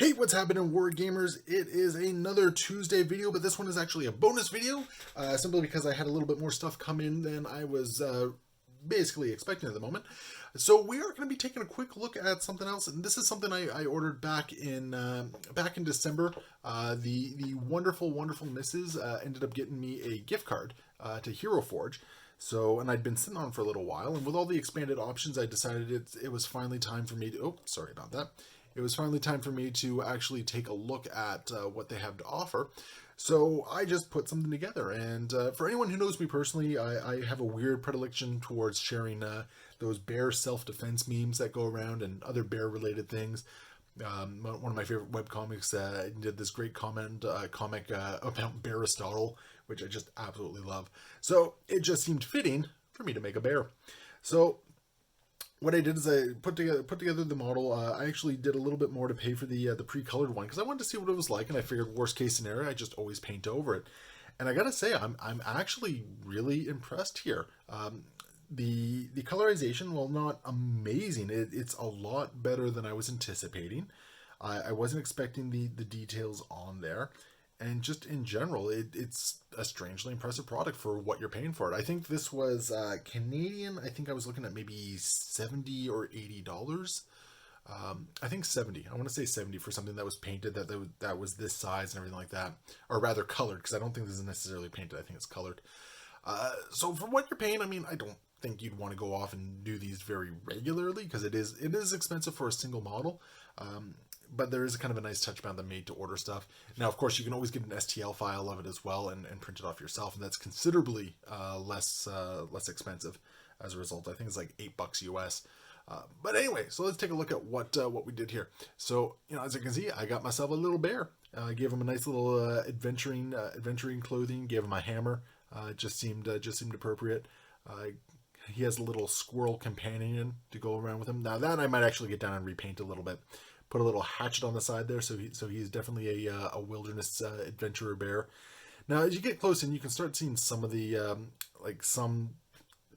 Hey, what's happening, War Gamers? It is another Tuesday video, but this one is actually a bonus video, simply because I had a little bit more stuff come in than I was basically expecting at the moment. So we are going to be taking a quick look at something else, and this is something I ordered back in December. The wonderful missus ended up getting me a gift card to Heroforge. So, and I'd been sitting on for a little while, and with all the expanded options, I decided it was finally time for me to, oh, sorry about that. It was finally time for me to actually take a look at what they have to offer. So I just put something together, and for anyone who knows me personally, I have a weird predilection towards sharing those bear self-defense memes that go around and other bear-related things. One of my favorite webcomics did this great comic about Aristotle, which I just absolutely love. So it just seemed fitting for me to make a bear. So what I did is I put together the model. I actually did a little bit more to pay for the pre-colored one because I wanted to see what it was like, and I figured worst case scenario, I just always paint over it. And I gotta say, I'm actually really impressed here. The colorization, while not amazing, it's a lot better than I was anticipating. I wasn't expecting the details on there. And just in general, it's a strangely impressive product for what you're paying for it. I think this was Canadian. I think I was looking at maybe $70 or $80. I think 70. I want to say 70 for something that was painted, that was this size and everything like that. Or rather colored, because I don't think this is necessarily painted. I think it's colored. So for what you're paying, I mean, I don't think you'd want to go off and do these very regularly, because it is expensive for a single model. But there is kind of a nice touch about the made to order stuff. Now, of course, you can always get an STL file of it as well and print it off yourself, and that's considerably less expensive as a result. I think it's like $8 US. But anyway, so let's take a look at what we did here. So, you know, as you can see, I got myself a little bear. Gave him a nice little adventuring clothing. Gave him a hammer. It just seemed appropriate. He has a little squirrel companion to go around with him. Now that I might actually get down and repaint a little bit. Put a little hatchet on the side there, so he's definitely a wilderness adventurer bear. Now, as you get close in, you can start seeing some of the some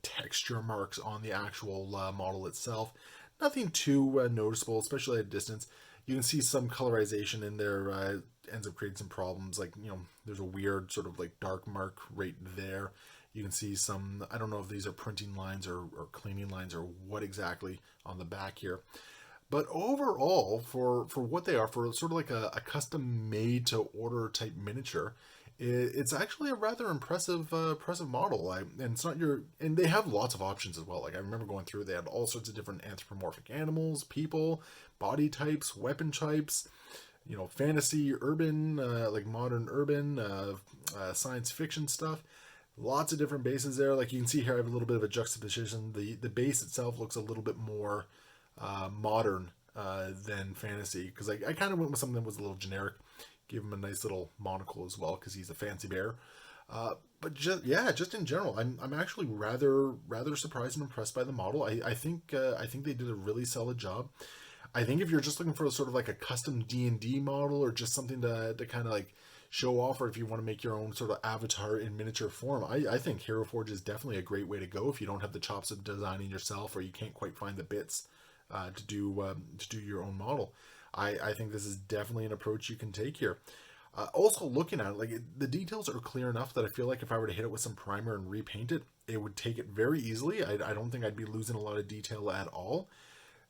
texture marks on the actual model itself. Nothing too noticeable, especially at a distance. You can see some colorization in there ends up creating some problems. Like, you know, there's a weird sort of like dark mark right there. You can see some, I don't know if these are printing lines or cleaning lines or what exactly on the back here. But overall, for what they are, for sort of like a custom made to order type miniature, it's actually a rather impressive model. And it's not and they have lots of options as well. Like, I remember going through, they had all sorts of different anthropomorphic animals, people, body types, weapon types, you know, fantasy, urban, like modern urban, science fiction stuff. Lots of different bases there. Like, you can see here, I have a little bit of a juxtaposition. The base itself looks a little bit more modern than fantasy, because I kind of went with something that was a little generic. Gave him a nice little monocle as well, because he's a fancy bear. But just in general, I'm actually rather surprised and impressed by the model. I think they did a really solid job. I think if you're just looking for sort of like a custom D&D model, or just something to kind of like show off, or if you want to make your own sort of avatar in miniature form, I think Heroforge is definitely a great way to go if you don't have the chops of designing yourself, or you can't quite find the bits to do your own model. I think this is definitely an approach you can take here. Also, looking at it, like, the details are clear enough that I feel like if I were to hit it with some primer and repaint it, it would take it very easily. I don't think I'd be losing a lot of detail at all.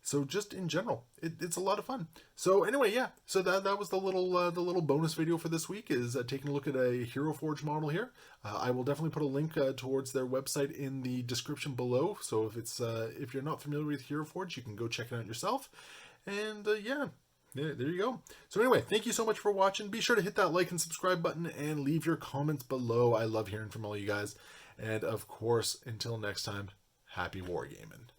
So just in general, it's a lot of fun. So anyway, yeah. So that was the little bonus video for this week, is taking a look at a Heroforge model here. I will definitely put a link towards their website in the description below. So if you're not familiar with Heroforge, you can go check it out yourself. And yeah, there you go. So anyway, thank you so much for watching. Be sure to hit that like and subscribe button and leave your comments below. I love hearing from all you guys. And of course, until next time, happy wargaming.